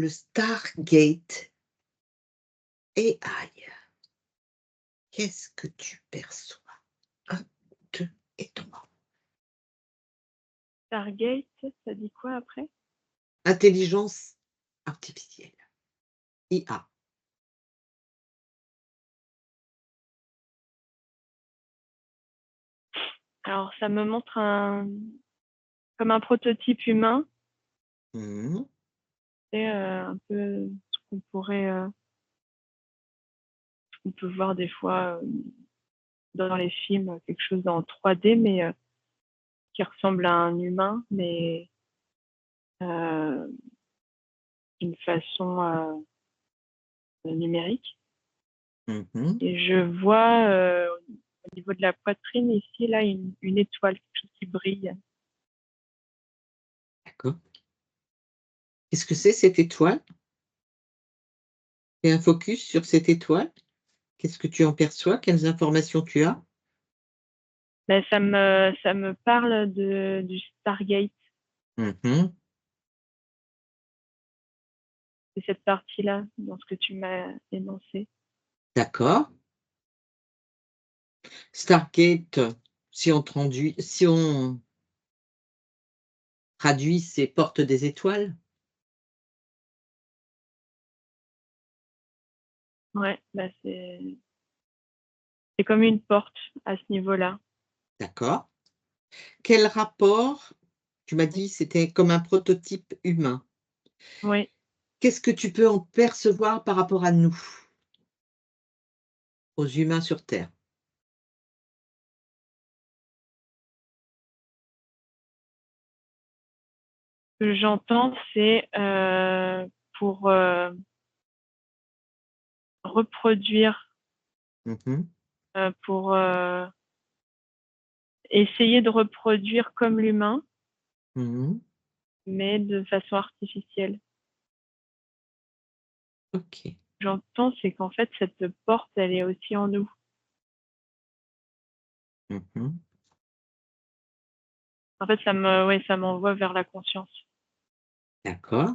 le Stargate AI, qu'est-ce que tu perçois? 1, 2 et 3. Stargate, ça dit quoi après? Intelligence artificielle, IA. Alors, ça me montre comme un prototype humain. Mmh. C'est un peu ce qu'on pourrait, on peut voir des fois dans les films, quelque chose en 3D, mais qui ressemble à un humain, mais d'une façon numérique. Mmh. Et je vois au niveau de la poitrine ici, là, une étoile, quelque chose qui brille. D'accord. Qu'est-ce que c'est cette étoile? Fais un focus sur cette étoile. Qu'est-ce que tu en perçois? Quelles informations tu as? Ben, ça me parle du Stargate, Mmh. c'est cette partie-là, dans ce que tu m'as énoncé. D'accord. Stargate, si on traduit, c'est porte des étoiles? Ouais, bah c'est comme une porte à ce niveau-là. D'accord. Quel rapport tu m'as dit c'était comme un prototype humain. Oui, Qu'est-ce que tu peux en percevoir par rapport à nous, aux humains sur terre? ce que j'entends, c'est pour reproduire, Mmh. pour essayer de reproduire comme l'humain, Mmh. mais de façon artificielle. OK. J'entends, c'est qu'en fait, cette porte, elle est aussi en nous. Mmh. En fait, ouais, ça m'envoie vers la conscience. D'accord.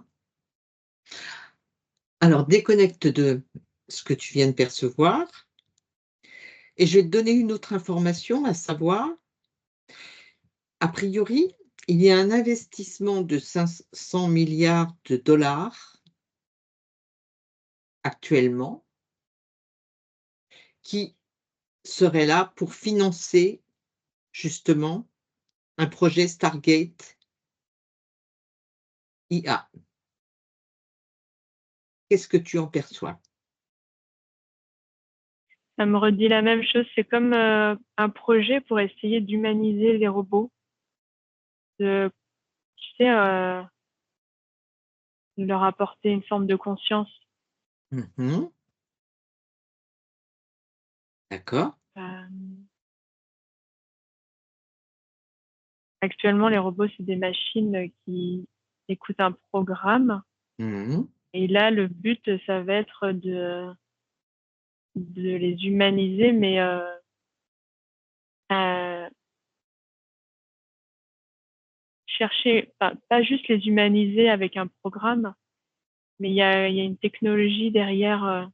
Alors déconnecte de ce que tu viens de percevoir et je vais te donner une autre information, à savoir, a priori, il y a un investissement de 500 milliards de dollars actuellement qui serait là pour financer justement un projet Stargate IA. Qu'est-ce que tu en perçois? Ça me redit la même chose. C'est comme un projet pour essayer d'humaniser les robots, de, tu sais, de leur apporter une forme de conscience. Mmh. D'accord. Euh, Actuellement, les robots, c'est des machines qui écoutent un programme. Mmh. Et là, le but, ça va être de les humaniser, mais à chercher, pas juste les humaniser avec un programme, mais il y a une technologie derrière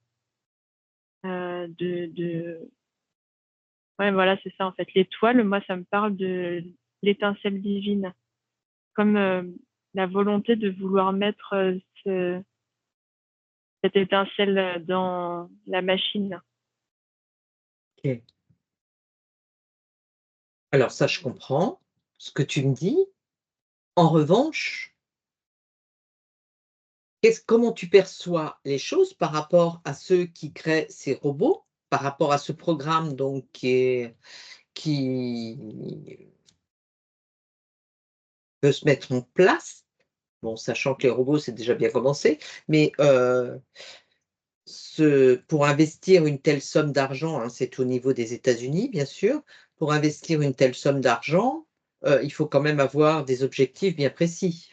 de... Ouais, voilà, c'est ça, en fait. L'étoile, moi, ça me parle de l'étincelle divine, comme la volonté de vouloir mettre cette étincelle dans la machine. OK. Alors ça, je comprends ce que tu me dis. En revanche, comment tu perçois les choses par rapport à ceux qui créent ces robots? Par rapport à ce programme donc qui peut se mettre en place? Bon, sachant que les robots, c'est déjà bien commencé, mais pour investir une telle somme d'argent, hein, c'est au niveau des États-Unis, bien sûr. Pour investir une telle somme d'argent, il faut quand même avoir des objectifs bien précis.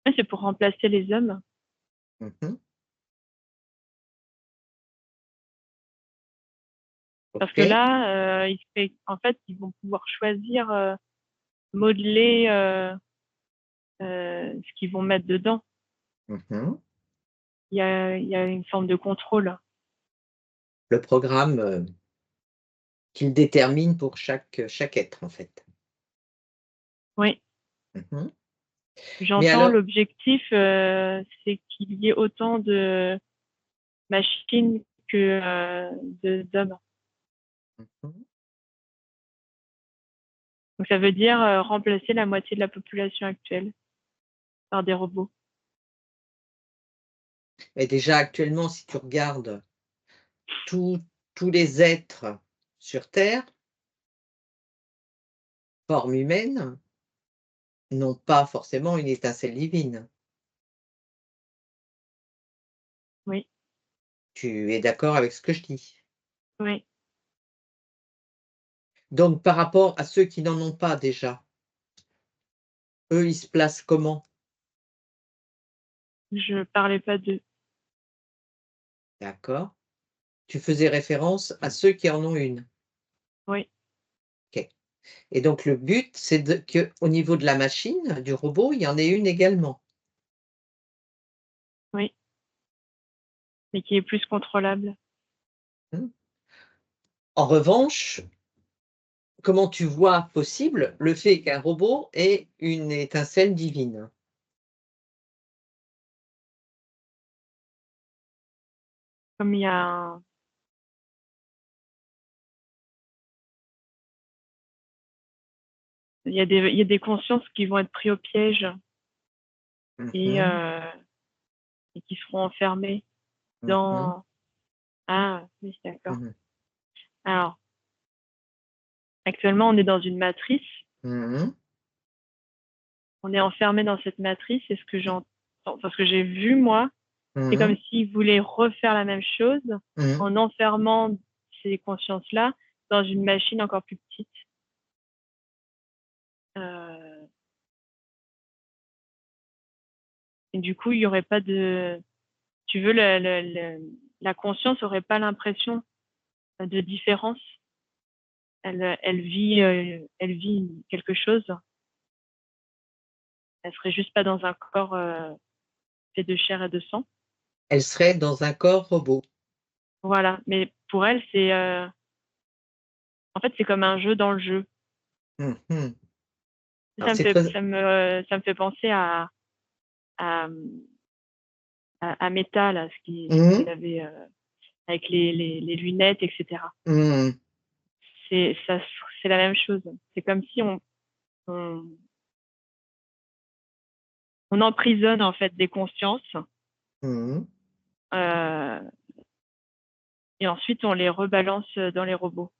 Ouais, c'est pour remplacer les hommes. Mmh. Parce que OK. là, en fait, ils vont pouvoir choisir, modeler ce qu'ils vont mettre dedans. Mmh. Il y a une forme de contrôle. Le programme, qu'il détermine pour chaque être, en fait. Oui, Mmh. Mais j'entends alors l'objectif, c'est qu'il y ait autant de machines que, de d'hommes. mmh Donc ça veut dire, remplacer la moitié de la population actuelle par des robots. et déjà actuellement, si tu regardes tous tous les êtres sur terre, forme humaine, n'ont pas forcément une étincelle divine. Oui, Tu es d'accord avec ce que je dis? oui. Donc par rapport à ceux qui n'en ont pas déjà, eux, ils se placent comment? Je parlais pas d'eux. D'accord. Tu faisais référence à ceux qui en ont une? Oui, OK. Et donc le but, c'est de qu'au niveau de la machine, du robot, il y en ait une également? oui, mais qui est plus contrôlable. Mmh. En revanche, comment tu vois possible le fait qu'un robot ait une étincelle divine? Comme il y a des consciences qui vont être pris au piège Mmh et mh. et qui seront enfermés Mmh mh. dans ah oui, d'accord. Mmh mh. Alors, actuellement, on est dans une matrice, Mmh. on est enfermé dans cette matrice et ce que j'entends enfin, ce que j'ai vu moi, c'est comme Mmh. s'ils voulaient refaire la même chose Mmh. en enfermant ces consciences-là dans une machine encore plus petite. Heu et du coup, il y aurait pas de tu veux la conscience aurait pas l'impression de différence. Elle vit quelque chose. Elle serait juste pas dans un corps, fait de chair et de sang. Elle serait dans un corps robot. Voilà, mais pour elle, c'est, en fait, c'est comme un jeu dans le jeu. Mmh mh. Alors Ça me c'est fait très ça me fait penser à, mmh, à Meta là, ce mmh qu'il avait, avec les lunettes et cetera. mmh C'est la même chose. C'est comme si on on emprisonne en fait des consciences, mmh. heu et ensuite on les rebalance, dans les robots.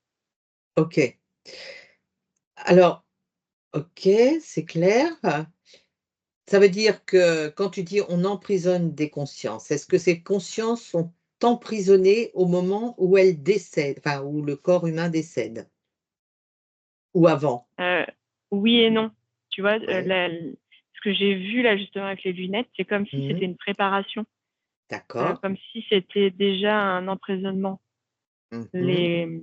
OK. Alors OK, c'est clair. Ça veut dire que quand tu dis: «On emprisonne des consciences», est-ce que ces consciences sont emprisonnées au moment où elles décèdent, enfin où le corps humain décède? Ou avant? Heu, oui et non. Tu vois, Ouais. ce que j'ai vu là justement avec les lunettes, c'est comme si Mmh. c'était une préparation, D'accord. comme si c'était déjà un emprisonnement. Mmh mh. Les,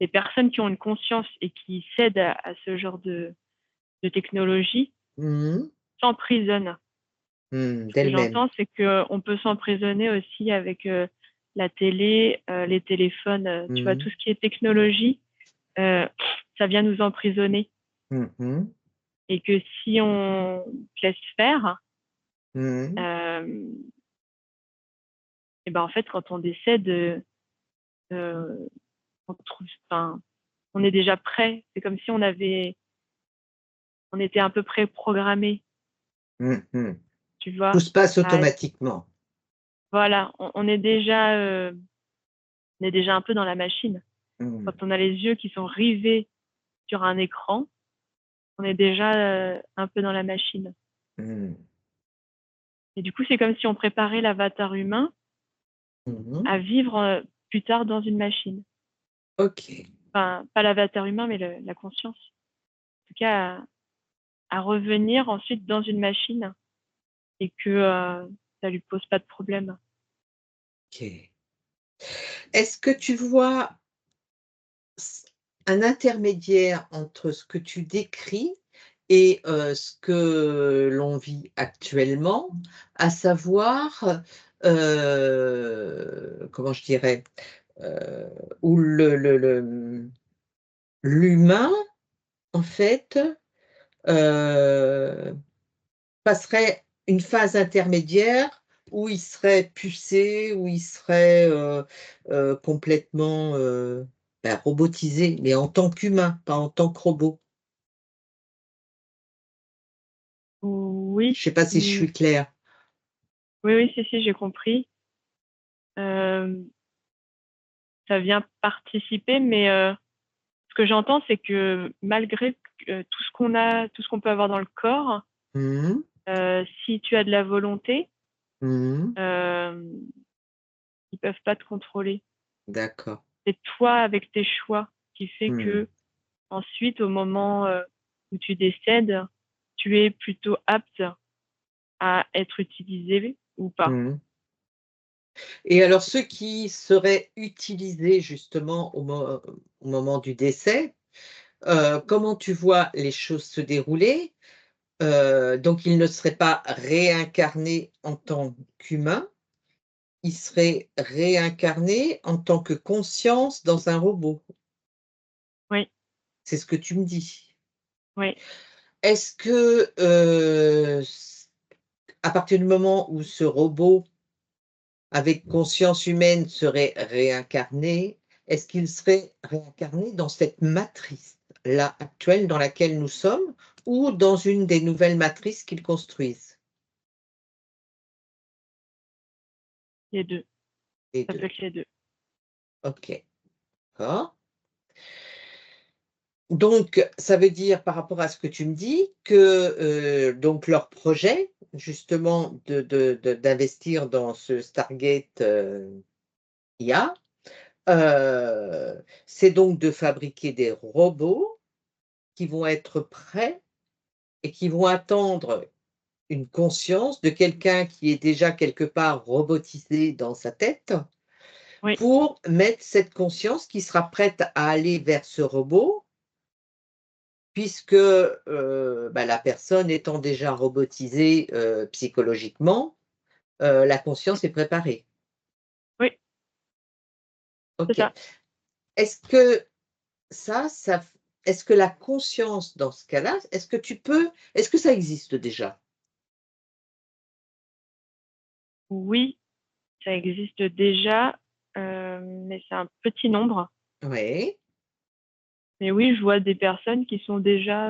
les personnes qui ont une conscience et qui cèdent à ce genre de technologie Mmh. s'emprisonnent. Ce que D'elles-mêmes. j'entends, c'est qu'on peut s'emprisonner aussi avec, la télé, les téléphones, tu vois? Mmh. Tout ce qui est technologie, heu, ça vient nous emprisonner Mmh mh. et que si on laisse faire, Mmh. hem et ben, en fait, quand on décède, on trouve enfin, on est déjà prêt. C'est comme si on était un peu préprogrammés, Mmh mh. tu Tout vois? se passe À automatiquement. voilà, on est déjà un peu dans la machine. Mmh. Quand on a les yeux qui sont rivés sur un écran, on est déjà, un peu dans la machine Mmh. et du coup, c'est comme si on préparait l'avatar humain Mmh mh. à vivre, plus tard dans une machine. OK. Enfin, pas l'avatar humain, mais le la conscience. En tout cas, à revenir ensuite dans une machine et que, ça lui pose pas de problème. OK. Est-ce que tu vois s un intermédiaire entre ce que tu décris et ce que l'on vit actuellement, à savoir, comment je dirais? Heu, où l'humain, en fait, heu, passerait une phase intermédiaire où il serait pucé, où il serait, complètement, robotisé, mais en tant qu'humain, pas en tant que robot. Je Oui, sais pas si je mmh, suis claire? oui, oui, si, si, j'ai compris. Hem, Ça vient participer, mais ce que j'entends, c'est que malgré tout ce qu'on peut avoir dans le corps, Mmh. si tu as de la volonté, Mmh. hem, ils peuvent pas te contrôler. D'accord. C'est toi avec tes choix qui fait Mmh. que ensuite, au moment, où tu décèdes, tu es plutôt apte à être utilisé ou pas. Mmh. Et alors ceux qui seraient utilisés justement au moment du décès, comment tu vois les choses se dérouler? Donc ils ne seraient pas réincarnés en tant qu'humains, ils seraient réincarnés en tant que conscience dans un robot. Oui, C'est ce que tu me dis? oui, Est-ce que, à partir du moment où ce robot avec conscience humaine serait réincarné, est-ce qu'il serait réincarné dans cette matrice-là actuelle dans laquelle nous sommes ou dans une des nouvelles matrices qu'ils construisent? les 2. Les Ça peut 2. être les 2. OK, d'accord. Donc ça veut dire par rapport à ce que tu me dis que, donc leur projet justement d'investir dans ce Stargate, IA, c'est donc de fabriquer des robots qui vont être prêts et qui vont attendre une conscience de quelqu'un qui est déjà quelque part robotisé dans sa tête, Oui, pour mettre cette conscience qui sera prête à aller vers ce robot puisque, la personne étant déjà robotisée, psychologiquement, la conscience est préparée. oui, c'est OK. ça. Est-ce que ça f est-ce que la conscience dans ce cas-là, est-ce que ça existe déjà? Oui, ça existe déjà, mais c'est un petit nombre. Oui. Mais oui, je vois des personnes qui sont déjà,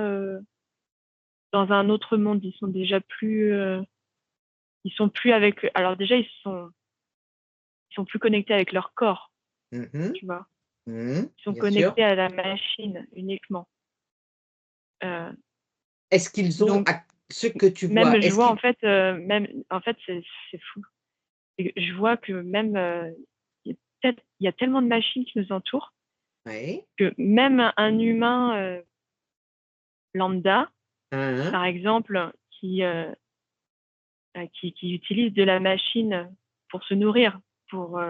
dans un autre monde. Ils sont plus avec alors déjà, ils sont plus connectés avec leur corps, Mmh mh. tu vois? Mmh. Ils sont Bien sûr. connectés à la machine uniquement. Heu, Est-ce qu'ils ont donc ac ce que tu vois, même je est-ce vois en qu'ils fait, même en fait, c'est fou. Et je vois que même, il y a tellement de machines qui nous entourent oui. que même un humain, lambda, Hein, hein. par exemple, qui utilise de la machine pour se nourrir, pour,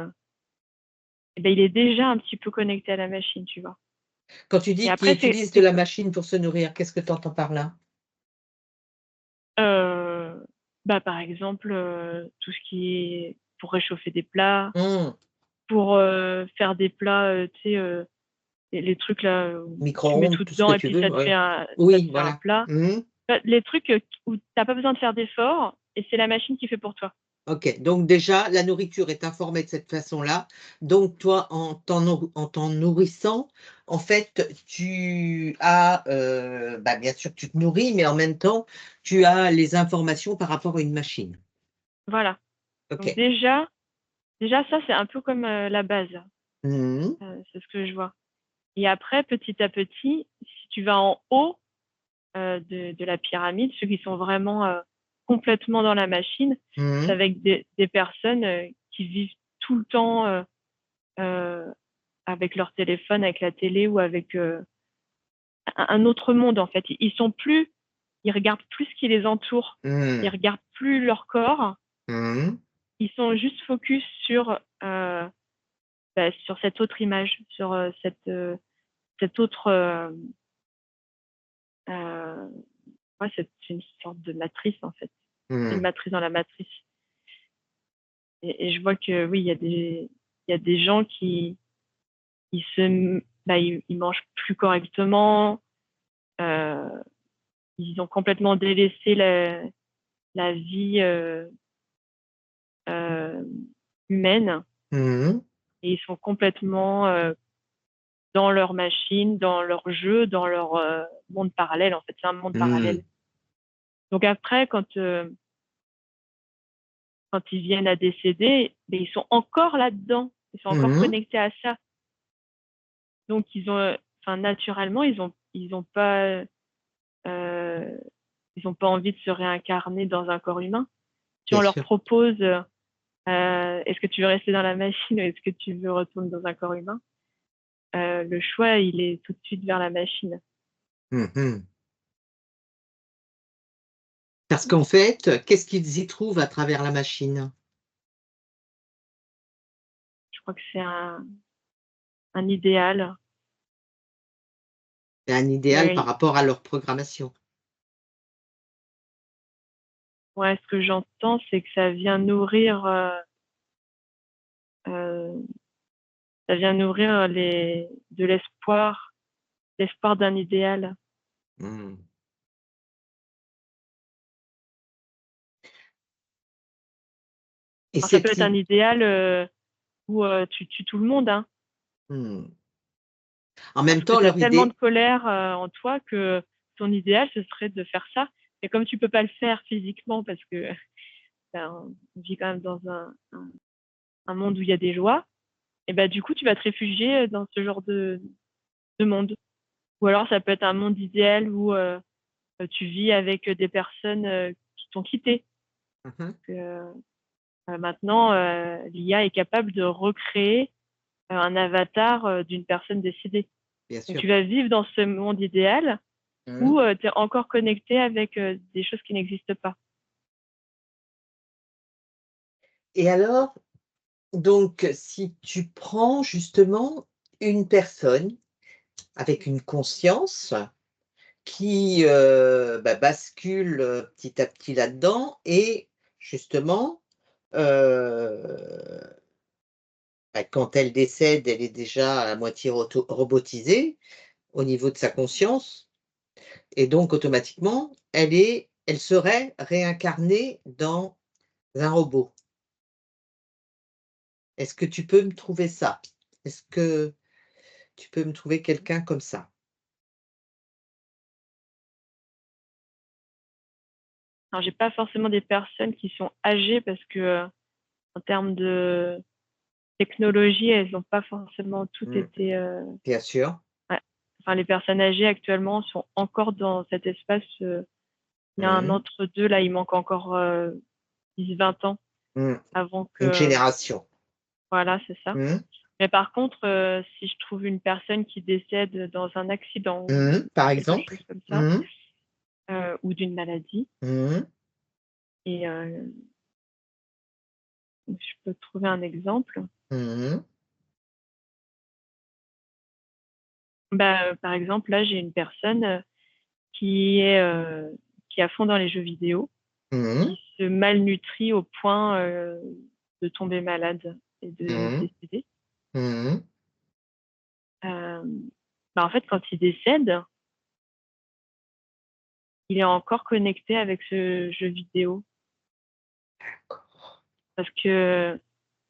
il est déjà un petit peu connecté à la machine, tu vois? Quand tu Et dis qu'ils après utilisent de c'est la que, machine pour se nourrir, qu'est-ce que tu entends par là? par exemple, tout ce qui est pour réchauffer des plats, Mmh. pour, faire des plats, tu sais, les trucs là, où tu mets Micro-ondes, tout tout ce que dedans et tu puis veux, ouais. ça te Oui, fait un voilà. plat. Mmh. Les trucs, où tu as pas besoin de faire d'efforts et c'est la machine qui fait pour toi. OK, donc déjà, la nourriture est informée de cette façon-là. Donc toi, en t'en nourrissant, en fait, tu as, bien sûr, tu te nourris, mais en même temps, tu as les informations par rapport à une machine. Voilà, donc OK. déjà ça, c'est un peu comme, la base, Mmh. c'est ce que je vois et après petit à petit, si tu vas en haut, de la pyramide, ceux qui sont vraiment, complètement dans la machine, c'est Mmh. avec des personnes, qui vivent tout le temps, heu, avec leur téléphone, avec la télé ou avec, un autre monde en fait. Ils regardent plus ce qui les entoure, ils Mmh. regardent plus leur corps, Mmh. ils sont juste focus sur, sur cette autre image, sur, cette autre, heu, Ouais, c'est une sorte de matrice, en fait. C'est une Mmh. matrice dans la matrice. Et je vois que oui, il y a des gens qui ils mangent plus correctement, ils ont complètement délaissé la vie euh, humaine Mmh. et ils sont complètement dans leur machine, dans leur jeu, dans leur monde parallèle. En fait, c'est un monde Mmh. parallèle. Donc après, quand ils viennent à décéder, mais ils sont encore là-dedans, ils sont encore Mmh. connectés à ça. Donc enfin naturellement, euh, ils ont pas envie de se réincarner dans un corps humain. Si on Bien leur sûr. propose, est-ce que tu veux rester dans la machine ou est-ce que tu veux retourner dans un corps humain, le choix il est tout de suite vers la machine. Mmh. Parce qu'en fait, qu'est-ce qu'ils y trouvent à travers la machine? Je crois que c'est un idéal. C'est un idéal par Euh, rapport à leur programmation. ouais, ce que j'entends, c'est que euh, ça vient nourrir de l'espoir d'un idéal. Mmh. Et Alors, ça peut cette être un i idéal où tu tues tout le monde, hein. mmh. En Parce même que temps, tu as leur tellement de idée colère en toi que ton idéal, ce serait de faire ça. Et comme tu peux pas le faire physiquement parce que ben, on vit quand même dans un monde où il y a des joies, et ben du coup, tu vas te réfugier dans ce genre de monde. Ou alors, ça peut être un monde idéal où tu vis avec des personnes qui t'ont quitté. mmh Maintenant, l'IA est capable de recréer un avatar d'une personne décédée. bien Donc, sûr. tu vas vivre dans ce monde idéal Mmh. où tu es encore connecté avec des choses qui n'existent pas. Et alors, donc si tu prends justement une personne avec une conscience qui, bascule, petit à petit là-dedans et justement, heu, quand elle décède, elle est déjà à moitié robotisée au niveau de sa conscience et donc automatiquement, elle serait réincarnée dans un robot. Est-ce que tu peux me trouver ça? Est-ce que tu peux me trouver quelqu'un comme ça? Alors, j'ai pas forcément des personnes qui sont âgées parce que en termes de technologie, elles n'ont pas forcément toutes Mmh, été. bien sûr. Ouais. Enfin, les personnes âgées actuellement sont encore dans cet espace. Il y a un Mmh, entre-deux là, il manque encore 10-20 ans mmh. avant Une que. génération. Voilà, c'est ça. Mmh, Mais par contre, si je trouve une personne qui décède dans un accident ou par quelque exemple. chose comme ça, Mmh, ou d'une maladie, mmh, et je peux trouver un exemple. mmh, Bah, par exemple, là, j'ai une personne qui est qui est à fond dans les jeux vidéo, mmh, qui se malnutrit au point de tomber malade et de mmh, décéder. mmh. Euh, Bah, en fait, quand il décède, il est encore connecté avec ce jeu vidéo parce que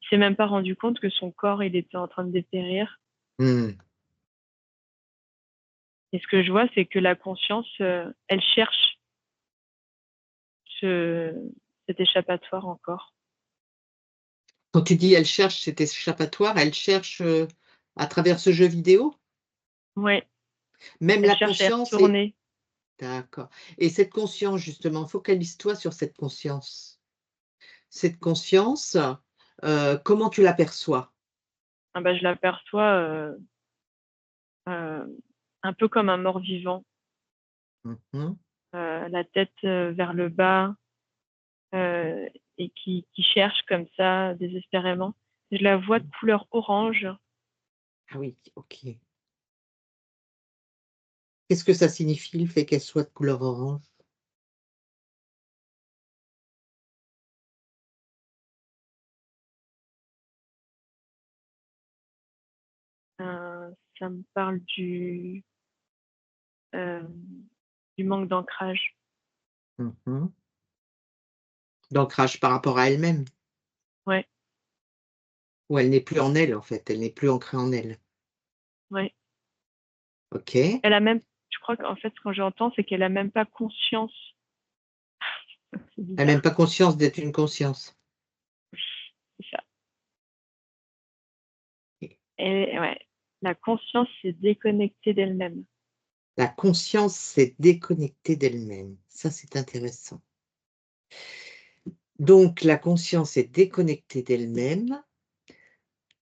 il s'est même pas rendu compte que son corps il était en train de dépérir. Mmh. Et ce que je vois, c'est que la conscience, elle cherche ce, cet échappatoire encore. Quand tu dis: «Elle cherche cet échappatoire», elle cherche, à travers ce jeu vidéo? Ouais, Même elle la cherche à y conscience est retourner. d'accord et cette conscience justement, focalise-toi sur cette conscience. Cette conscience, comment tu l'aperçois? Ah bah, je l'aperçois un peu comme un mort-vivant, Mmh mh. la tête vers le bas euh, et qui cherche comme ça désespérément. Je la vois de couleur orange. Ah oui, OK. Qu'est-ce que ça signifie le fait qu'elle soit de couleur orange? Ça me parle du manque d'ancrage. Mhm. D'ancrage par rapport à elle-même, Ouais, ou elle n'est plus en elle, en fait, elle n'est plus ancrée en elle. ouais. OK. Elle a même je crois qu'en fait, quand j'entends, c'est qu'elle a même pas conscience. C'est Elle a même bizarre. pas conscience d'être une conscience. C'est ça. Et ouais, la conscience, c'est déconnecter d'elle-même. La conscience s'est déconnectée d'elle-même. Ça, c'est intéressant. Donc la conscience est déconnectée d'elle-même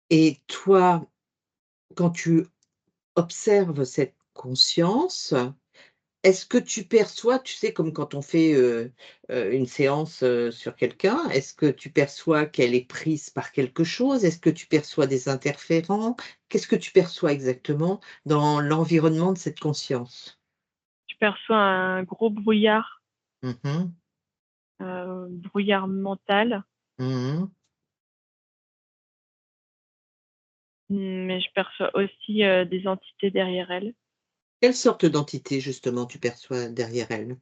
et toi, quand tu observes cette conscience, est-ce que tu perçois, tu sais, comme quand on fait, une séance, sur quelqu'un, est-ce que tu perçois qu'elle est prise par quelque chose? Est-ce que tu perçois des interférents? Qu'est-ce que tu perçois exactement dans l'environnement de cette conscience? Tu perçois un gros brouillard, Mmh mh. brouillard mental, Mmh. mais je perçois aussi, des entités derrière elle. Quelle sorte d'entité justement tu perçois derrière elle?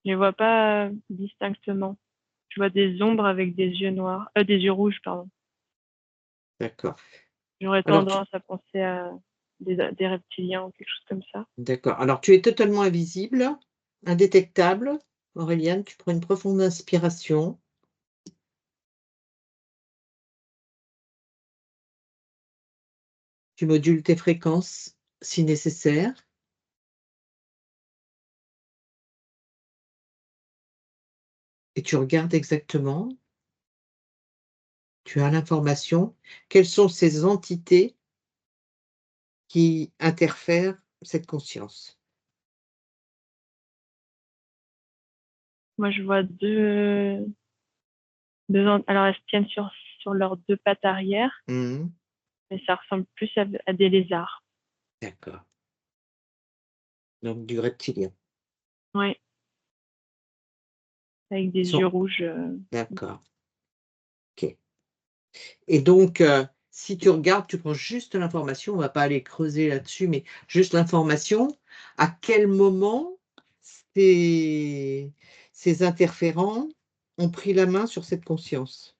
Je les vois pas distinctement. Je vois des ombres avec des yeux noirs, des yeux rouges, pardon. D'accord. J'aurais Alors tu tendance à penser à des reptiliens ou quelque chose comme ça. D'accord. Alors tu es totalement invisible, indétectable. Auréliane, tu prends une profonde inspiration. Tu modules tes fréquences si nécessaire et tu regardes exactement, tu as l'information, quelles sont ces entités qui interfèrent cette conscience. Moi, je vois 2 alors elles se tiennent sur leurs 2 pattes arrière, Mmh. mais ça ressemble plus à des lézards. D'accord. Donc du reptilien. Ouais, avec des Ils yeux sont rouges, d'accord, OK. Et donc, si tu regardes, tu prends juste l'information, on ne va pas aller creuser là-dessus, mais juste l'information, à quel moment ces ces interférents ont pris la main sur cette conscience?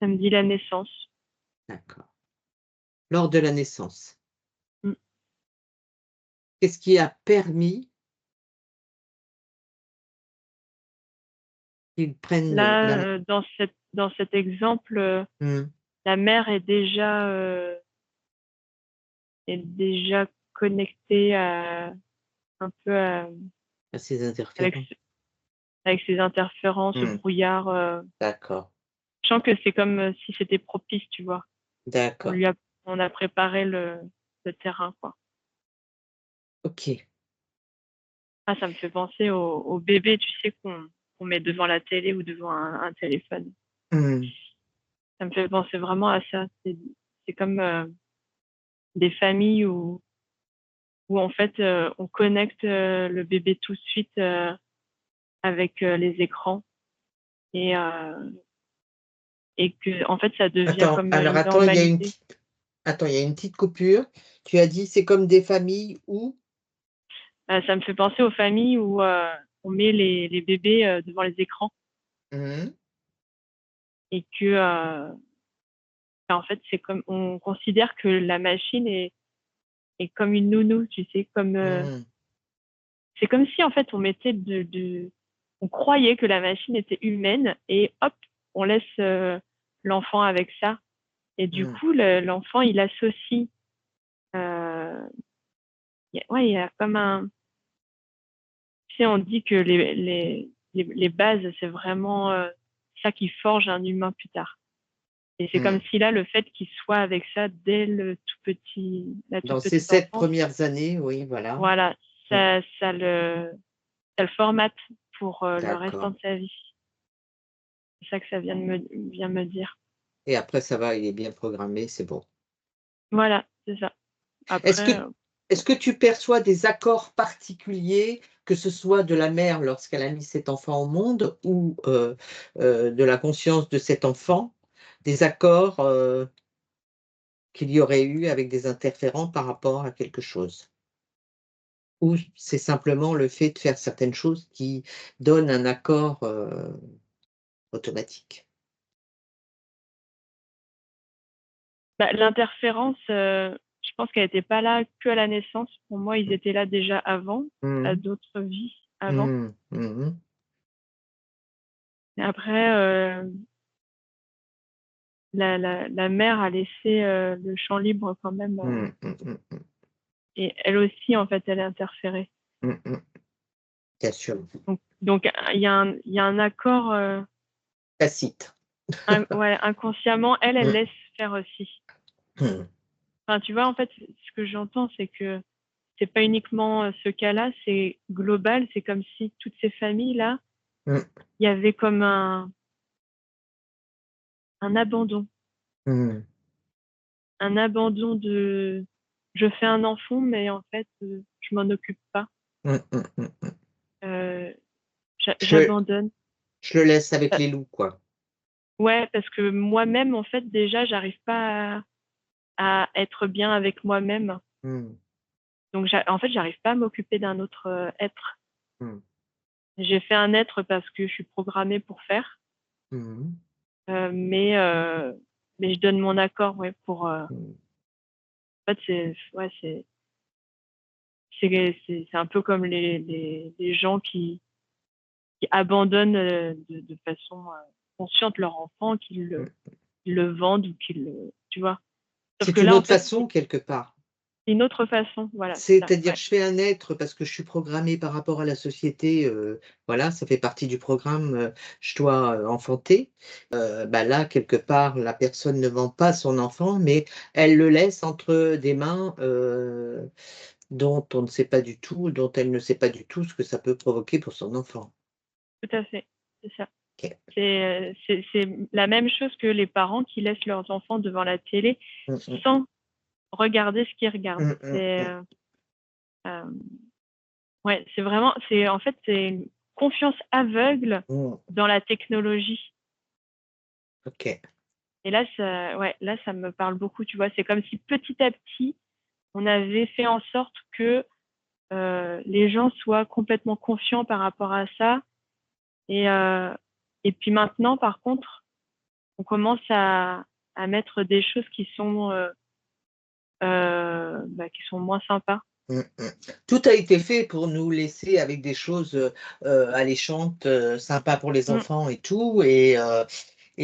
ça me dit la naissance. D'accord. Lors de la naissance. Mmh. Qu'est-ce qui a permis qu'ils prennent la Là, main? dans cet exemple, Mmh. la mère est déjà connectée à un peu À ces avec interférents. ce avec ces interférences, ce Mmh. brouillard, D'accord, je sens que c'est comme, si c'était propice, tu vois? On d'accord. lui a on a préparé le terrain, quoi. OK. Ah, ça me fait penser aux bébés, tu sais, qu'on met devant la télé ou devant un téléphone. Mmh. Ça me fait penser vraiment à ça. C'est comme, des familles où en fait, on connecte, le bébé tout de suite, avec, les écrans et qu'en fait, ça devient Attends, comme, alors une attends, normalité. il y a une petite coupure. Tu as dit: «C'est comme des familles où?» Ça me fait penser aux familles où, on met les bébés, devant les écrans Mmh. et en fait, c'est comme on considère que la machine est comme une nounou, tu sais? Mmh. C'est comme si, en fait, on croyait que la machine était humaine et hop, on laisse, l'enfant avec ça et du Mmh. coup, l'enfant, il associe, heu, il y a comme un tu sais, on dit que les bases, c'est vraiment, ça qui forge un humain plus tard et c'est comme Mmh. si là, le fait qu'il soit avec ça dès la toute Dans ces petite 7 enfance, premières années, oui, voilà. voilà, Mmh. ça le formate pour, le restant D'accord de sa vie. C'est ça que ça vient me dire. et après ça va, il est bien programmé, c'est bon. Voilà, c'est ça. Est-ce que Après, Est-ce que tu perçois des accords particuliers, que ce soit de la mère lorsqu'elle a mis cet enfant au monde ou, de la conscience de cet enfant, des accords, qu'il y aurait eu avec des interférents par rapport à quelque chose? Ou c'est simplement le fait de faire certaines choses qui donnent un accord, automatique? Bah, l'interférence, je pense qu'elle était pas là qu'à la naissance. Pour moi, ils étaient là déjà avant, à Mmh. d'autres vies avant. Mmh. Mmh mh. Et après, la mère a laissé, le champ libre quand même, Mmh. Mmh mh, mmh. et elle aussi, en fait, elle a interféré. Mmh mh. Bien sûr. Donc il y a un accord, Tacite. ouais, inconsciemment, elle Mmh. laisse faire aussi. Mmh. Enfin, tu vois, en fait, ce que j'entends, c'est que c'est pas uniquement, ce cas-là, c'est global. C'est comme si toutes ces familles-là, Mmh. il y avait comme un abandon. Mmh. Un abandon de: «Je fais un enfant, mais en fait, je m'en occupe pas». Mmh mh, mmh mh. Heu, Je j'abandonne. je le laisse avec Heu, les loups, quoi. ouais, parce que moi-même, en fait, déjà, j'arrive pas à être bien avec moi-même. Mmh. Donc en fait, j'arrive pas à m'occuper d'un autre, être. Mmh. J'ai fait un être parce que je suis programmée pour faire, Mmh mh. heu, mais heu, mais je donne mon accord, ouais, pour, Mmh. en fait, c'est ouais, c'est un peu comme les gens qui abandonnent, de façon, consciente leur enfant, Mmh. qu'ils le vendent ou qu'ils le tu vois? Sauf que C'est une là, en autre fait, façon quelque part. c'est une autre façon, voilà, c'est ça, C'est-à-dire, ouais. je fais un être parce que je suis programmée par rapport à la société, voilà, ça fait partie du programme, je dois, enfanter. Bah, là, quelque part, la personne ne vend pas son enfant, mais elle le laisse entre des mains, dont on ne sait pas du tout, dont elle ne sait pas du tout ce que ça peut provoquer pour son enfant. Tout à fait, c'est ça. OK. C'est la même chose que les parents qui laissent leurs enfants devant la télé Mmh mh. sans regarder ce qu'ils regardent. Mmh mh, mmh. Hem, ouais, c'est vraiment en fait, c'est une confiance aveugle Mmh. dans la technologie. OK. Et là, ça ouais, là, ça me parle beaucoup, tu vois? C'est comme si petit à petit, on avait fait en sorte que, les gens soient complètement confiants par rapport à ça. Et puis maintenant, par contre, on commence à mettre des choses qui sont moins sympas. Mmh mh. Tout a été fait pour nous laisser avec des choses, alléchantes, sympas pour les Mmh, enfants et tout et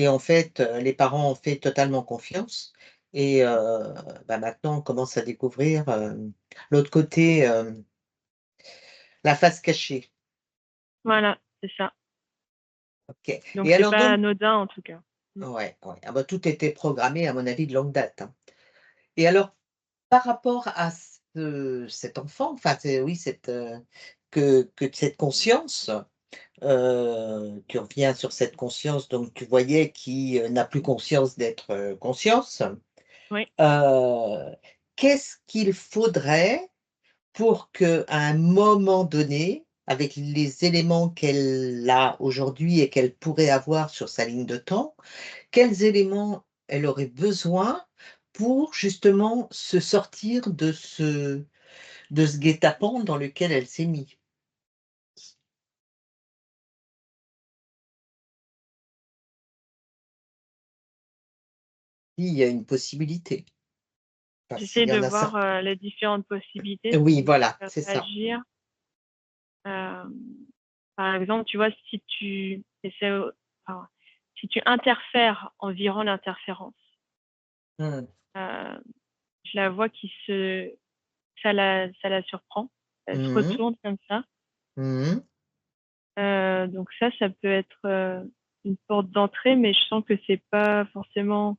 en fait, les parents ont fait totalement confiance et bah, maintenant on commence à découvrir, l'autre côté, la face cachée. voilà, c'est ça. OK Donc et c'est alors pas donc anodin en tout cas. Mmh. ouais, ouais, ah bah, tout était programmé à mon avis de longue date, hein et alors par rapport à cet enfant, enfin c'est oui cette, que cette conscience. Tu reviens sur cette conscience, donc tu voyais qui, n'a plus conscience d'être, conscience. Oui. Heu, Qu'est-ce qu'il faudrait pour qu'à un moment donné, avec les éléments qu'elle a aujourd'hui et qu'elle pourrait avoir sur sa ligne de temps, quels éléments elle aurait besoin pour justement se sortir de ce guet-apens dans lequel elle s'est mis? Il y a une possibilité, enfin J'essaie s'il y de en a voir, certains. les différentes possibilités, ce Oui, qui me voilà, ferait c'est ça. réagir. Hem, Par exemple, tu vois, si tu essaies, enfin, si tu interfères en virant l'interférence, Mmh. heu, je la vois ça la surprend. Elle se Mmh mh. retourne comme ça. Mmh. Donc ça peut être, une porte d'entrée, mais je sens que c'est pas forcément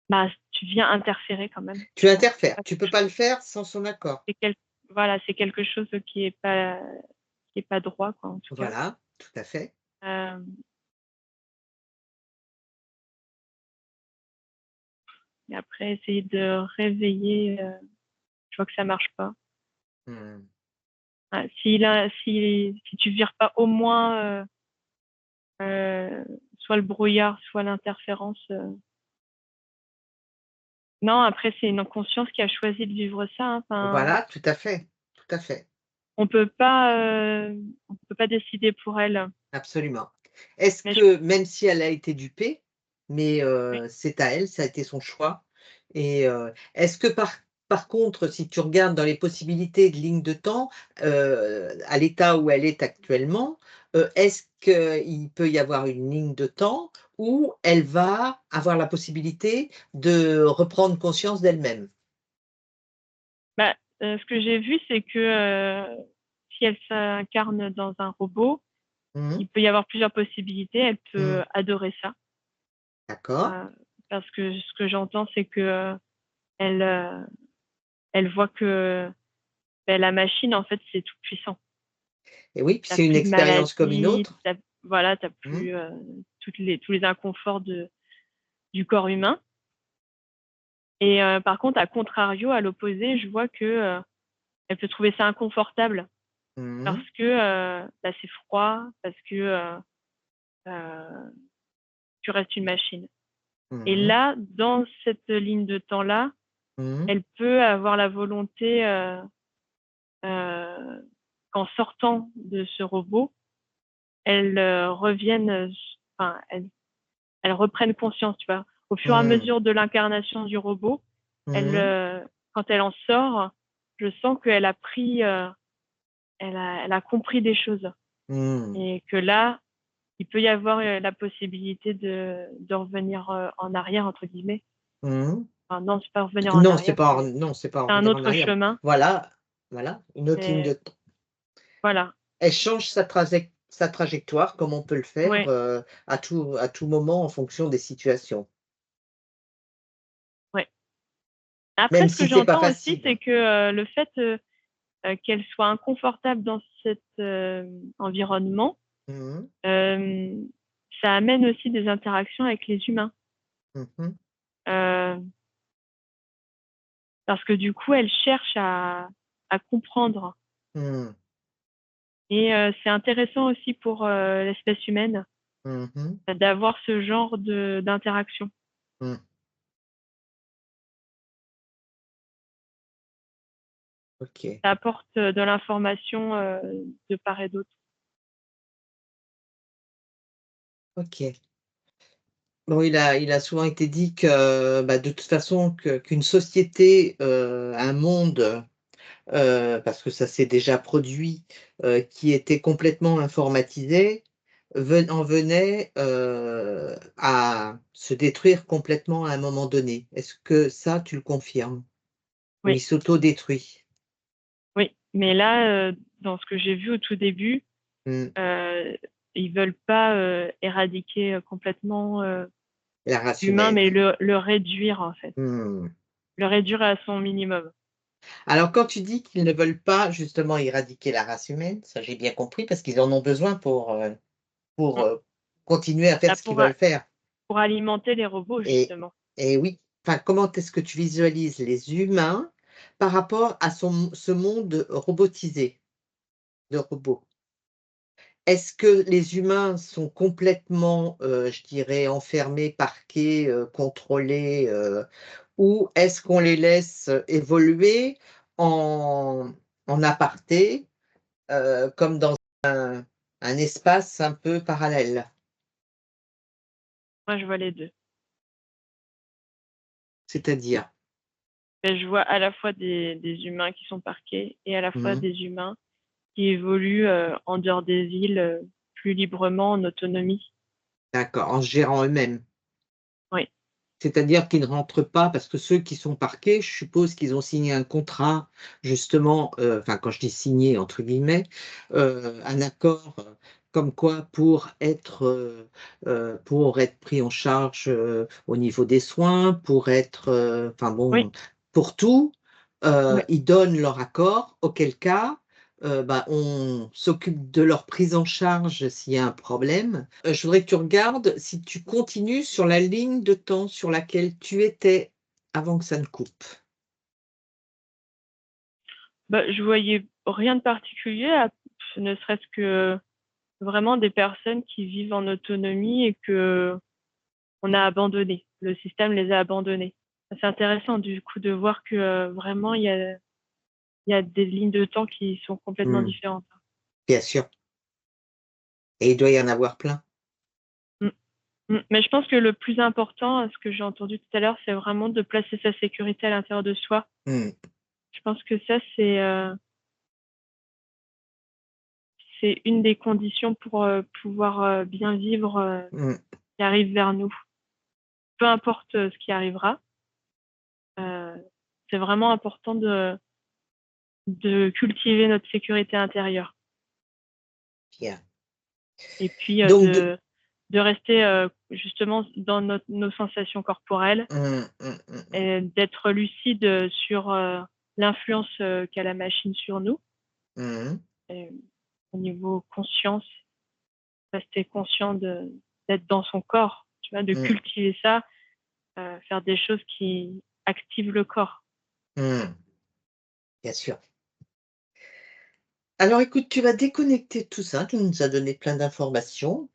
bah, tu viens interférer quand même, Tu je pense. interfères, Ah, tu peux pas le faire sans son accord. c'est quel voilà, c'est quelque chose qui est pas droit, quoi, en tout cas. Voilà, tout à fait. Hem, Et après, essayer de réveiller, je vois que ça marche pas. Mmh. Ouais, si tu vires pas au moins soit le brouillard, soit l'interférence. Non, après, c'est une inconscience qui a choisi de vivre ça, hein. Enfin, Voilà, tout à fait, tout à fait, on peut pas décider pour elle. absolument. Est-ce Mais je que même si elle a été dupée, mais oui, c'est à elle, ça a été son choix et est-ce que par contre, si tu regardes dans les possibilités de ligne de temps, à l'état où elle est actuellement, est-ce qu'il peut y avoir une ligne de temps où elle va avoir la possibilité de reprendre conscience d'elle-même? bah, ce que j'ai vu, c'est que, si elle s'incarne dans un robot, Mmh. il peut y avoir plusieurs possibilités. Elle Mmh. peut adorer ça, D'accord. heu, parce que ce que j'entends, c'est que, elle, elle voit que, beh, la machine, en fait, c'est tout puissant. Et oui, puis Tu c'est une plus de expérience comme une maladies, autre. voilà, tu Mmh. plus, tous les inconforts du corps humain. Et par contre, à contrario, à l'opposé, je vois que, elle peut trouver ça inconfortable parce Mmh. que, bah, c'est froid, parce que, heu, tu restes une machine. Et Mmh. là, dans cette ligne de temps-là, Mmh. elle peut avoir la volonté, qu'en sortant de ce robot, elle, revienne, enfin, elle reprenne conscience, tu vois? Au fur et à Mmh. mesure de l'incarnation du robot, elle, Mmh. quand elle en sort, je sens qu'elle a pris, elle a compris des choses Mmh. et que là, il peut y avoir, la possibilité de revenir, «en arrière» entre guillemets. Mmh. Enfin non, c'est pas revenir en Non, c'est arrière, pas en c'est non, c'est pas en un revenir en autre arrière. chemin. Voilà, voilà, une autre ligne de C'est temps. voilà, Elle change sa trajectoire comme on peut le faire, ouais, à tout moment en fonction des situations. ouais. Après Même ce que si c'est pas j'entends aussi, facile. c'est que, le fait, qu'elle soit inconfortable dans cet, environnement, Mmh. hem, ça amène aussi des interactions avec les humains. Mmh mh. Heu, Parce que du coup, elle cherche à comprendre Mmh. et c'est intéressant aussi pour, l'espèce humaine, Mmh mh. d'avoir ce genre d'interaction. Mmh. OK, Ça apporte, de l'information, de part et d'autre. OK. Bon, il a souvent été dit que, bah, de toute façon qu'une société, un monde, parce que ça s'est déjà produit, qui était complètement informatisé, en venait, à se détruire complètement à un moment donné. Est-ce que ça, tu le confirmes? Ou il Oui, s'autodétruit? oui, mais là, dans ce que j'ai vu au tout début, Mmh. heu, ils veulent pas, éradiquer, complètement, La race l'humain, humaine. mais le réduire, en fait. Mmh. Le réduire à son minimum. Alors quand tu dis qu'ils ne veulent pas justement éradiquer la race humaine, ça j'ai bien compris parce qu'ils en ont besoin pour, Mmh. continuer à faire Bah, ce qu'ils veulent faire. pour alimenter les robots, Et justement. et oui, enfin, comment est-ce que tu visualises les humains par rapport à ce monde robotisé, de robots? Est-ce que les humains sont complètement, je dirais enfermés, parqués, contrôlés, ou est-ce qu'on les laisse évoluer en aparté, comme dans un espace un peu parallèle? Moi, je vois les 2. C'est-à-dire? Et je vois à la fois des humains qui sont parqués et à la fois Mmh. des humains qui évoluent, en dehors des villes, plus librement, en autonomie. D'accord, en se gérant eux-mêmes. Oui, C'est-à-dire qu'ils ne rentrent pas parce que ceux qui sont parqués, je suppose qu'ils ont signé un contrat justement, enfin quand je dis «signé» entre guillemets, un accord, comme quoi pour être pris en charge, au niveau des soins, pour être, enfin oui, bon, pour tout, oui, ils donnent leur accord, auquel cas, bah, on s'occupe de leur prise en charge s'il y a un problème. Je voudrais que tu regardes si tu continues sur la ligne de temps sur laquelle tu étais avant que ça ne coupe? Bah, je voyais rien de particulier, ne serait-ce que vraiment des personnes qui vivent en autonomie et qu'on a abandonné. Le système les a abandonnés. C'est intéressant du coup de voir que vraiment il y a des lignes de temps qui sont complètement Mmh, différentes. bien sûr, et il doit y en avoir plein. Mm. Mais je pense que le plus important, ce que j'ai entendu tout à l'heure, c'est vraiment de placer sa sécurité à l'intérieur de soi. Mmh, Je pense que ça, c'est une des conditions pour pouvoir bien vivre mmh, qui arrive vers nous. Peu importe ce qui arrivera, euh, c'est vraiment important de cultiver notre sécurité intérieure. bien. Et puis Donc de de rester justement dans nos sensations corporelles mmh. et d'être lucide sur l'influence qu'a la machine sur nous. Mmh. Et, au niveau conscience, rester conscient d'être dans son corps, tu vois, de Mmh. cultiver ça, faire des choses qui activent le corps. Mmh. Bien sûr. Alors écoute, tu vas déconnecter de tout ça, tu nous as donné plein d'informations.